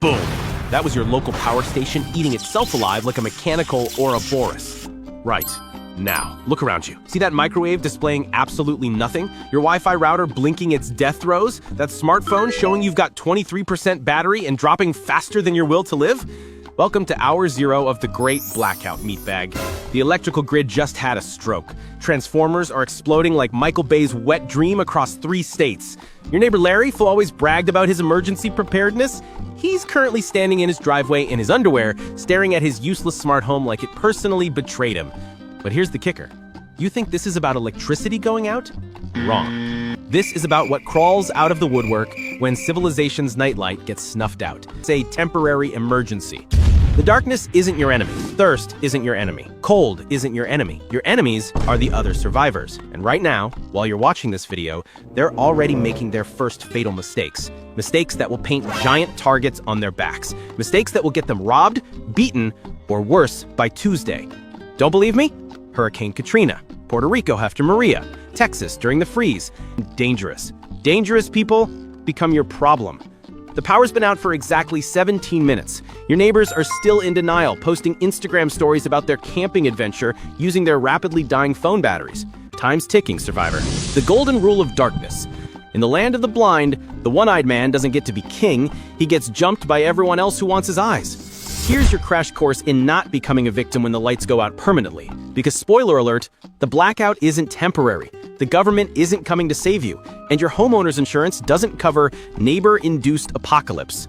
Boom! That was your local power station eating itself alive like a mechanical Ouroboros. Right. Now, look around you. See that microwave displaying absolutely nothing? Your Wi-Fi router blinking its death throes? That smartphone showing you've got 23% battery and dropping faster than your will to live? Welcome to Hour Zero of the Great Blackout, meatbag. The electrical grid just had a stroke. Transformers are exploding like Michael Bay's wet dream across 3 states. Your neighbor Larry, who always bragged about his emergency preparedness, he's currently standing in his driveway in his underwear, staring at his useless smart home like it personally betrayed him. But here's the kicker. You think this is about electricity going out? Wrong. This is about what crawls out of the woodwork when civilization's nightlight gets snuffed out. It's a temporary emergency. The darkness isn't your enemy. Thirst isn't your enemy. Cold isn't your enemy. Your enemies are the other survivors. And right now, while you're watching this video, they're already making their first fatal mistakes. Mistakes that will paint giant targets on their backs. Mistakes that will get them robbed, beaten, or worse by Tuesday. Don't believe me? Hurricane Katrina, Puerto Rico after Maria, Texas during the freeze. Dangerous. Dangerous people become your problem. The power's been out for exactly 17 minutes. Your neighbors are still in denial, posting Instagram stories about their camping adventure using their rapidly dying phone batteries. Time's ticking, survivor. The golden rule of darkness. In the land of the blind, the one-eyed man doesn't get to be king, he gets jumped by everyone else who wants his eyes. Here's your crash course in not becoming a victim when the lights go out permanently. Because spoiler alert, the blackout isn't temporary. The government isn't coming to save you, and your homeowner's insurance doesn't cover neighbor-induced apocalypse.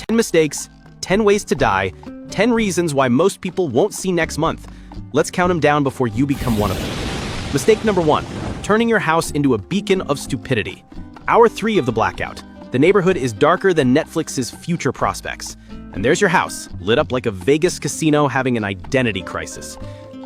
10 mistakes, 10 ways to die, 10 reasons why most people won't see next month. Let's count them down before you become one of them. Mistake number 1, turning your house into a beacon of stupidity. Hour 3 of the blackout. The neighborhood is darker than Netflix's future prospects. And there's your house, lit up like a Vegas casino having an identity crisis.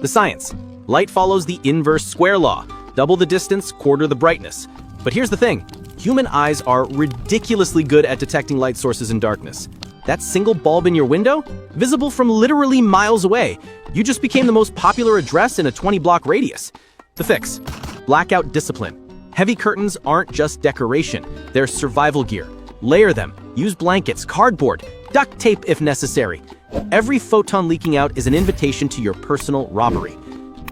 The science. Light follows the inverse square law. Double the distance, quarter the brightness. But here's the thing. Human eyes are ridiculously good at detecting light sources in darkness. That single bulb in your window? Visible from literally miles away. You just became the most popular address in a 20-block radius. The fix. Blackout discipline. Heavy curtains aren't just decoration. They're survival gear. Layer them. Use blankets, cardboard, duct tape if necessary. Every photon leaking out is an invitation to your personal robbery.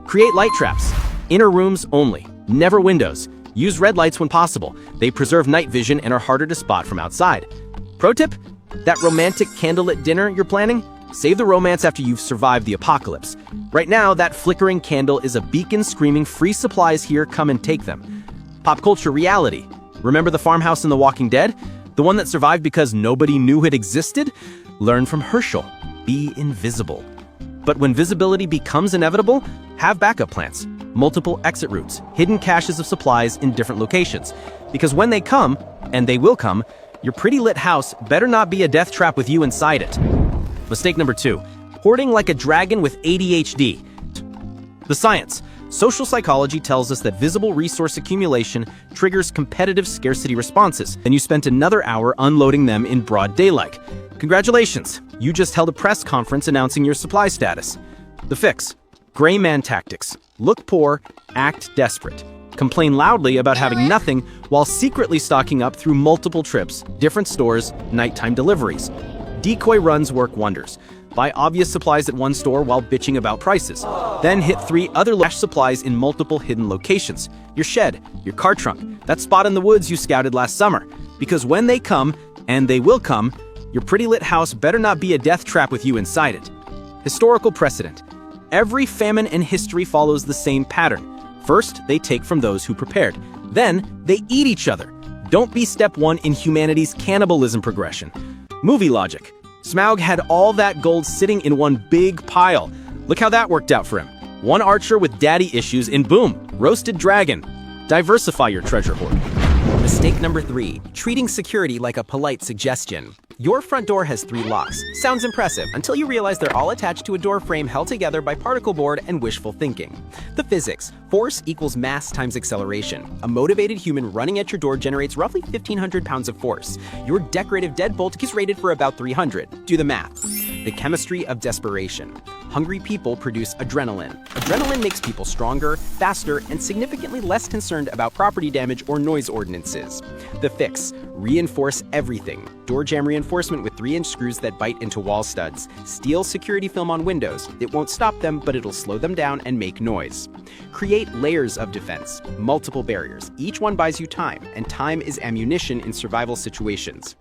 Create light traps. Inner rooms only. Never windows. Use red lights when possible. They preserve night vision and are harder to spot from outside. Pro tip? That romantic candlelit dinner you're planning? Save the romance after you've survived the apocalypse. Right now, that flickering candle is a beacon screaming free supplies here, come and take them. Pop culture reality. Remember the farmhouse in The Walking Dead? The one that survived because nobody knew it existed? Learn from Herschel. Be invisible. But when visibility becomes inevitable, have backup plans. Multiple exit routes, hidden caches of supplies in different locations. Because when they come, and they will come, your pretty lit house better not be a death trap with you inside it. Mistake number 2, hoarding like a dragon with ADHD. The science. Social psychology tells us that visible resource accumulation triggers competitive scarcity responses, and you spent another hour unloading them in broad daylight. Congratulations, you just held a press conference announcing your supply status. The fix. Gray man tactics. Look poor, act desperate. Complain loudly about having nothing while secretly stocking up through multiple trips, different stores, nighttime deliveries. Decoy runs work wonders. Buy obvious supplies at one store while bitching about prices. Then hit 3 other cache supplies in multiple hidden locations. Your shed, your car trunk, that spot in the woods you scouted last summer. Because when they come, and they will come, your pretty lit house better not be a death trap with you inside it. Historical precedent. Every famine in history follows the same pattern. First, they take from those who prepared. Then, they eat each other. Don't be step 1 in humanity's cannibalism progression. Movie logic. Smaug had all that gold sitting in one big pile. Look how that worked out for him. One archer with daddy issues and boom, roasted dragon. Diversify your treasure hoard. Mistake number 3, treating security like a polite suggestion. Your front door has 3 locks. Sounds impressive until you realize they're all attached to a door frame held together by particle board and wishful thinking. The physics. Force equals mass times acceleration. A motivated human running at your door generates roughly 1,500 pounds of force. Your decorative deadbolt is rated for about 300. Do the math. The chemistry of desperation. Hungry people produce adrenaline. Adrenaline makes people stronger, faster, and significantly less concerned about property damage or noise ordinances. The fix. Reinforce everything. door jamb reinforcement with 3-inch screws that bite into wall studs, steel security film on windows. It won't stop them, but it'll slow them down and make noise. Create layers of defense, multiple barriers. Each one buys you time, and time is ammunition in survival situations.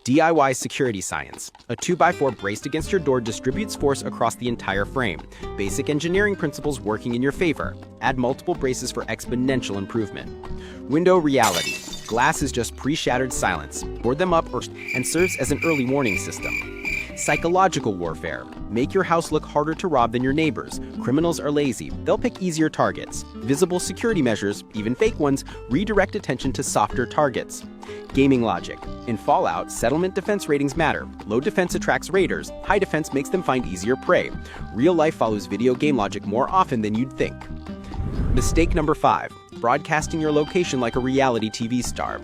DIY security science. A 2x4 braced against your door distributes force across the entire frame. Basic engineering principles working in your favor. Add multiple braces for exponential improvement. Window reality. Glass is just pre-shattered silence. Board them up and serves as an early warning system. Psychological warfare. Make your house look harder to rob than your neighbors. Criminals are lazy. They'll pick easier targets. Visible security measures, even fake ones, redirect attention to softer targets. Gaming logic. In Fallout, settlement defense ratings matter. Low defense attracts raiders. High defense makes them find easier prey. Real life follows video game logic more often than you'd think. Mistake number 5. Broadcasting your location like a reality TV star.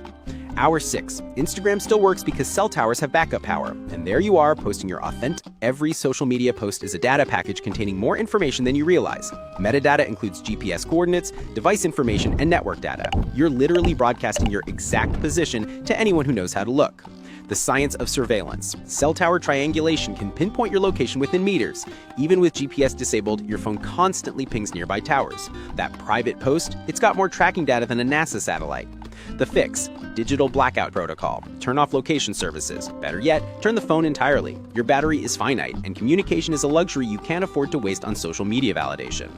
Hour 6. Instagram still works because cell towers have backup power. And there you are, posting your authentic. Every social media post is a data package containing more information than you realize. Metadata includes GPS coordinates, device information, and network data. You're literally broadcasting your exact position to anyone who knows how to look. The science of surveillance. Cell tower triangulation can pinpoint your location within meters. Even with GPS disabled, your phone constantly pings nearby towers. That private post, it's got more tracking data than a NASA satellite. The fix. Digital blackout protocol. Turn off location services. Better yet, turn the phone entirely. Your battery is finite, and communication is a luxury you can't afford to waste on social media validation.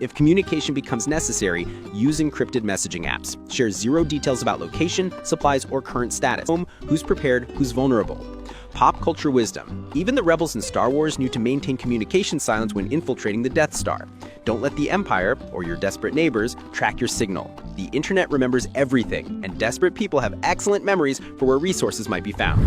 If communication becomes necessary, use encrypted messaging apps. Share zero details about location, supplies, or current status. Who's prepared, who's vulnerable. Pop culture wisdom. Even the rebels in Star Wars knew to maintain communication silence when infiltrating the Death Star. Don't let the Empire, or your desperate neighbors, track your signal. The internet remembers everything, and desperate people have excellent memories for where resources might be found.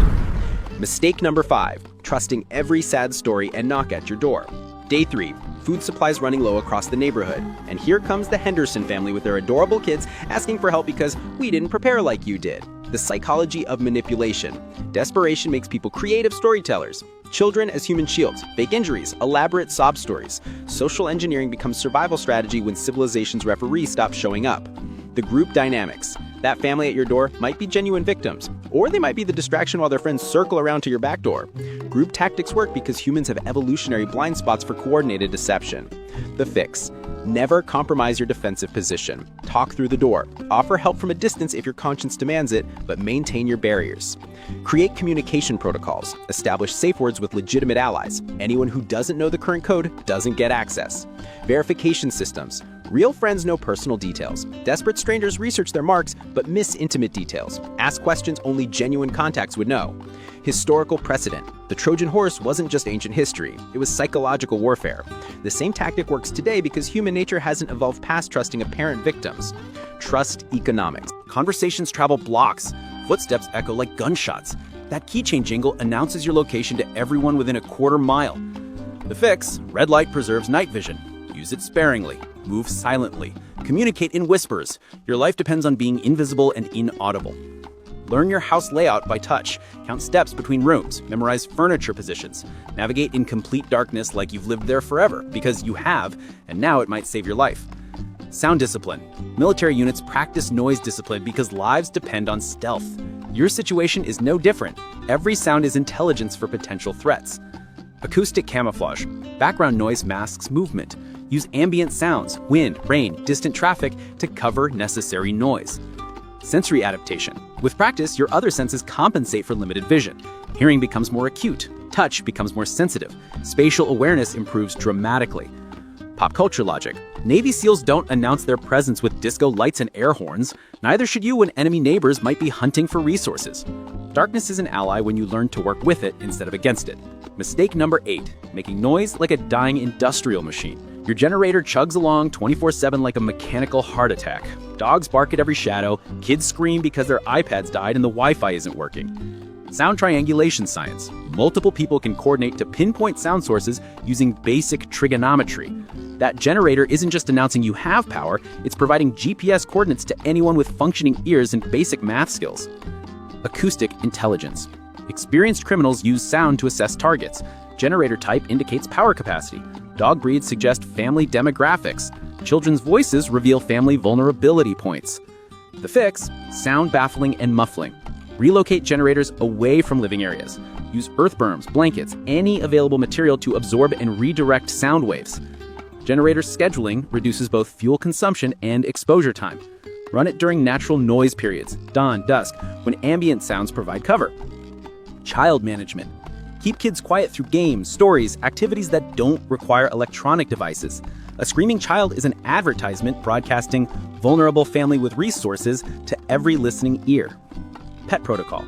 Mistake number 5. Trusting every sad story and knock at your door. Day 3. Food supplies running low across the neighborhood. And here comes the Henderson family with their adorable kids asking for help because we didn't prepare like you did. The psychology of manipulation. Desperation makes people creative storytellers. Children as human shields, fake injuries, elaborate sob stories. Social engineering becomes survival strategy when civilization's referee stops showing up. The group dynamics. That family at your door might be genuine victims, or they might be the distraction while their friends circle around to your back door. Group tactics work because humans have evolutionary blind spots for coordinated deception. The fix. Never compromise your defensive position. Talk through the door. Offer help from a distance if your conscience demands it, but maintain your barriers. Create communication protocols. Establish safe words with legitimate allies. Anyone who doesn't know the current code doesn't get access. Verification systems. Real friends know personal details. Desperate strangers research their marks, but miss intimate details. Ask questions only genuine contacts would know. Historical precedent. The Trojan horse wasn't just ancient history, it was psychological warfare. The same tactic works today because human nature hasn't evolved past trusting apparent victims. Trust economics. Conversations travel blocks. Footsteps echo like gunshots. That keychain jingle announces your location to everyone within a quarter mile. The fix. Red light preserves night vision. Use it sparingly. Move silently. Communicate in whispers. Your life depends on being invisible and inaudible. Learn your house layout by touch. Count steps between rooms. Memorize furniture positions. Navigate in complete darkness like you've lived there forever, because you have, and now it might save your life. Sound discipline. Military units practice noise discipline because lives depend on stealth. Your situation is no different. Every sound is intelligence for potential threats. Acoustic camouflage. Background noise masks movement. Use ambient sounds, wind, rain, distant traffic to cover necessary noise. Sensory adaptation. With practice, your other senses compensate for limited vision. Hearing becomes more acute. Touch becomes more sensitive. Spatial awareness improves dramatically. Pop culture logic. Navy SEALs don't announce their presence with disco lights and air horns. Neither should you when enemy neighbors might be hunting for resources. Darkness is an ally when you learn to work with it instead of against it. Mistake number 8. Making noise like a dying industrial machine. Your generator chugs along 24/7 like a mechanical heart attack. Dogs bark at every shadow, kids scream because their iPads died and the Wi-Fi isn't working. Sound triangulation science. Multiple people can coordinate to pinpoint sound sources using basic trigonometry. That generator isn't just announcing you have power, it's providing GPS coordinates to anyone with functioning ears and basic math skills. Acoustic intelligence. Experienced criminals use sound to assess targets. Generator type indicates power capacity. Dog breeds suggest family demographics. Children's voices reveal family vulnerability points. The fix. Sound baffling and muffling. Relocate generators away from living areas. Use earth berms, blankets, any available material to absorb and redirect sound waves. Generator scheduling reduces both fuel consumption and exposure time. Run it during natural noise periods, dawn, dusk, when ambient sounds provide cover. Child management. Keep kids quiet through games, stories, activities that don't require electronic devices. A screaming child is an advertisement broadcasting vulnerable family with resources to every listening ear. Pet protocol.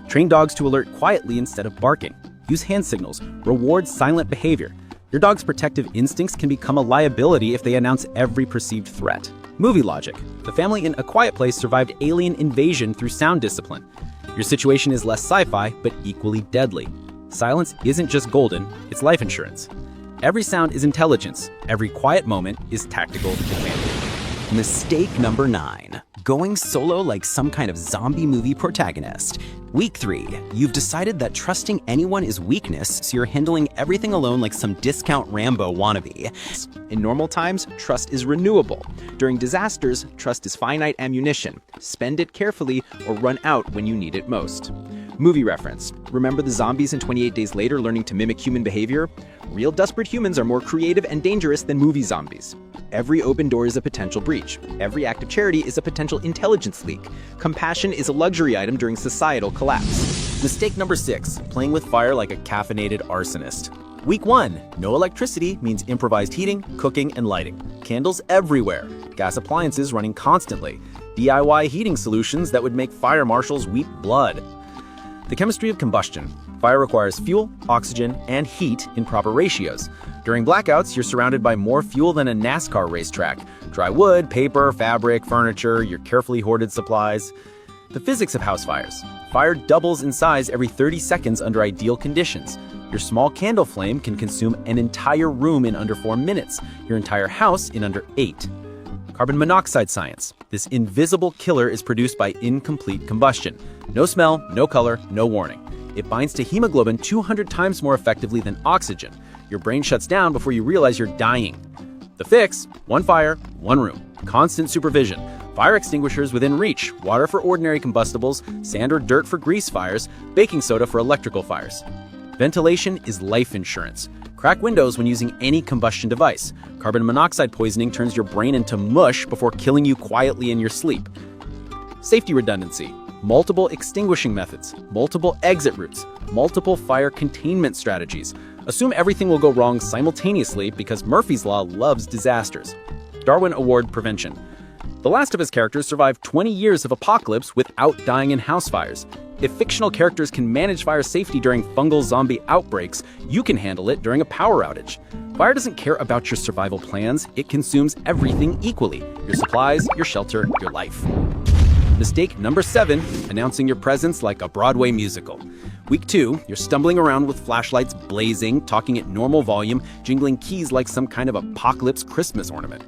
Train dogs to alert quietly instead of barking. Use hand signals. Reward silent behavior. Your dog's protective instincts can become a liability if they announce every perceived threat. Movie logic. The family in A Quiet Place survived alien invasion through sound discipline. Your situation is less sci-fi, but equally deadly. Silence isn't just golden, it's life insurance. Every sound is intelligence. Every quiet moment is tactical advantage. Mistake number 9. Going solo like some kind of zombie movie protagonist. Week 3. You've decided that trusting anyone is weakness, so you're handling everything alone like some discount Rambo wannabe. In normal times, trust is renewable. During disasters, trust is finite ammunition. Spend it carefully or run out when you need it most. Movie reference. Remember the zombies in 28 Days Later learning to mimic human behavior? Real desperate humans are more creative and dangerous than movie zombies. Every open door is a potential breach. Every act of charity is a potential intelligence leak. Compassion is a luxury item during societal collapse. Mistake number 6. Playing with fire like a caffeinated arsonist. Week 1. No electricity means improvised heating, cooking, and lighting. Candles everywhere. Gas appliances running constantly. DIY heating solutions that would make fire marshals weep blood. The chemistry of combustion. Fire requires fuel, oxygen, and heat in proper ratios. During blackouts, you're surrounded by more fuel than a NASCAR racetrack. Dry wood, paper, fabric, furniture, your carefully hoarded supplies. The physics of house fires. Fire doubles in size every 30 seconds under ideal conditions. Your small candle flame can consume an entire room in under 4 minutes, your entire house in under 8. Carbon monoxide science. This invisible killer is produced by incomplete combustion. No smell, no color, no warning. It binds to hemoglobin 200 times more effectively than oxygen. Your brain shuts down before you realize you're dying. The fix: one fire, one room. Constant supervision. Fire extinguishers within reach. Water for ordinary combustibles, sand or dirt for grease fires, baking soda for electrical fires. Ventilation is life insurance. Crack windows when using any combustion device. Carbon monoxide poisoning turns your brain into mush before killing you quietly in your sleep. Safety redundancy. Multiple extinguishing methods, multiple exit routes, multiple fire containment strategies. Assume everything will go wrong simultaneously because Murphy's Law loves disasters. Darwin Award prevention. The Last of Us characters survived 20 years of apocalypse without dying in house fires. If fictional characters can manage fire safety during fungal zombie outbreaks, you can handle it during a power outage. Fire doesn't care about your survival plans, it consumes everything equally: your supplies, your shelter, your life. Mistake number 7, announcing your presence like a Broadway musical. Week 2, you're stumbling around with flashlights blazing, talking at normal volume, jingling keys like some kind of apocalypse Christmas ornament.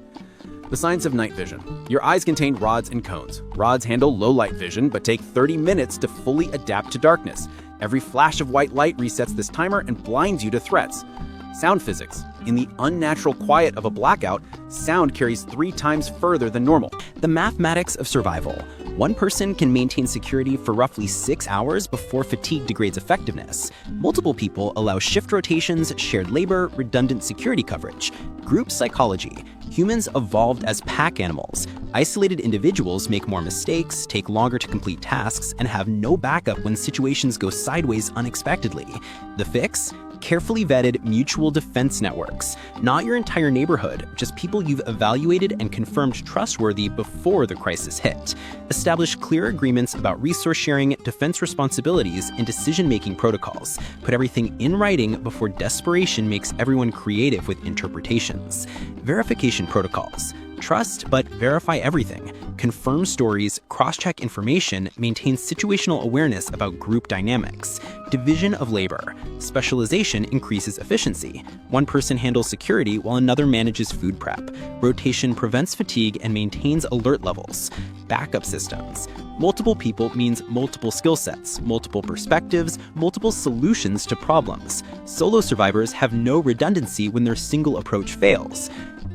The science of night vision. Your eyes contain rods and cones. Rods handle low light vision, but take 30 minutes to fully adapt to darkness. Every flash of white light resets this timer and blinds you to threats. Sound physics. In the unnatural quiet of a blackout, sound carries 3 times further than normal. The mathematics of survival. One person can maintain security for roughly 6 hours before fatigue degrades effectiveness. Multiple people allow shift rotations, shared labor, redundant security coverage. Group psychology. Humans evolved as pack animals. Isolated individuals make more mistakes, take longer to complete tasks, and have no backup when situations go sideways unexpectedly. The fix? Carefully vetted mutual defense networks. Not your entire neighborhood, just people you've evaluated and confirmed trustworthy before the crisis hit. Establish clear agreements about resource sharing, defense responsibilities, and decision-making protocols. Put everything in writing before desperation makes everyone creative with interpretations. Verification protocols. Trust, but verify everything. Confirm stories, cross-check information, maintain situational awareness about group dynamics. Division of labor. Specialization increases efficiency. One person handles security while another manages food prep. Rotation prevents fatigue and maintains alert levels. Backup systems. Multiple people means multiple skill sets, multiple perspectives, multiple solutions to problems. Solo survivors have no redundancy when their single approach fails.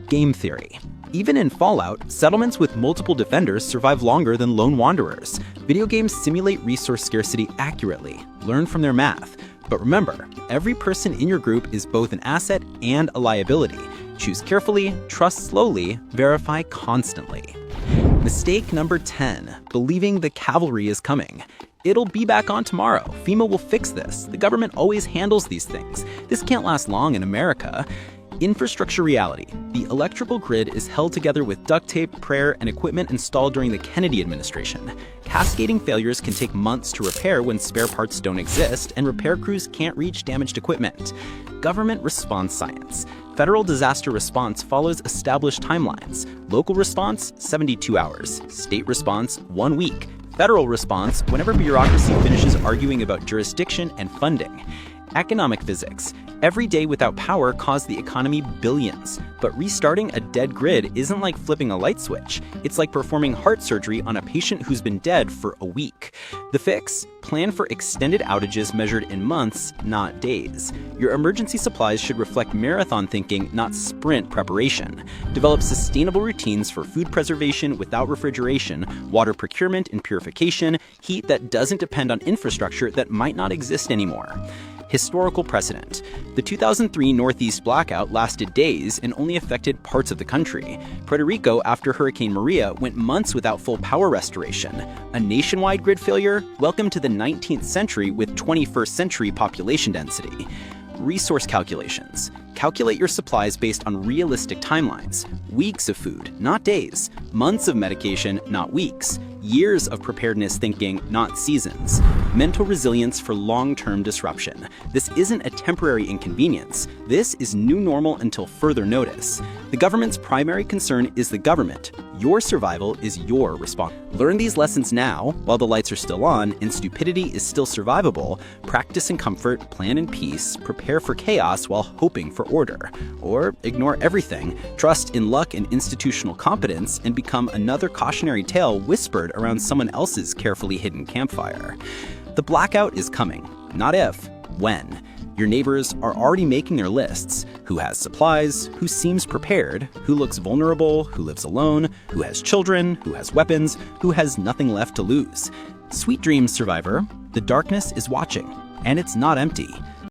Game theory. Even in Fallout, settlements with multiple defenders survive longer than lone wanderers. Video games simulate resource scarcity accurately. Learn from their math. But remember, every person in your group is both an asset and a liability. Choose carefully, trust slowly, verify constantly. Mistake number 10, believing the cavalry is coming. It'll be back on tomorrow. FEMA will fix this. The government always handles these things. This can't last long in America. Infrastructure reality. The electrical grid is held together with duct tape, prayer, and equipment installed during the Kennedy administration. Cascading failures can take months to repair when spare parts don't exist, and repair crews can't reach damaged equipment. Government response science. Federal disaster response follows established timelines. Local response, 72 hours. State response, 1 week. Federal response, whenever bureaucracy finishes arguing about jurisdiction and funding. Economic physics. Every day without power caused the economy billions. But restarting a dead grid isn't like flipping a light switch. It's like performing heart surgery on a patient who's been dead for a week. The fix? Plan for extended outages measured in months, not days. Your emergency supplies should reflect marathon thinking, not sprint preparation. Develop sustainable routines for food preservation without refrigeration, water procurement and purification, heat that doesn't depend on infrastructure that might not exist anymore. Historical precedent. The 2003 Northeast blackout lasted days and only affected parts of the country. Puerto Rico, after Hurricane Maria, went months without full power restoration. A nationwide grid failure? Welcome to the 19th century with 21st century population density. Resource calculations. Calculate your supplies based on realistic timelines. Weeks of food, not days. Months of medication, not weeks. Years of preparedness thinking, not seasons. Mental resilience for long-term disruption. This isn't a temporary inconvenience. This is new normal until further notice. The government's primary concern is the government. Your survival is your response. Learn these lessons now, while the lights are still on and stupidity is still survivable. Practice in comfort, plan in peace, prepare for chaos while hoping for order. Or ignore everything, trust in luck and institutional competence, and become another cautionary tale whispered around someone else's carefully hidden campfire. The blackout is coming, not if, when. Your neighbors are already making their lists. Who has supplies, who seems prepared, who looks vulnerable, who lives alone, who has children, who has weapons, who has nothing left to lose. Sweet dreams, survivor. The darkness is watching, and it's not empty.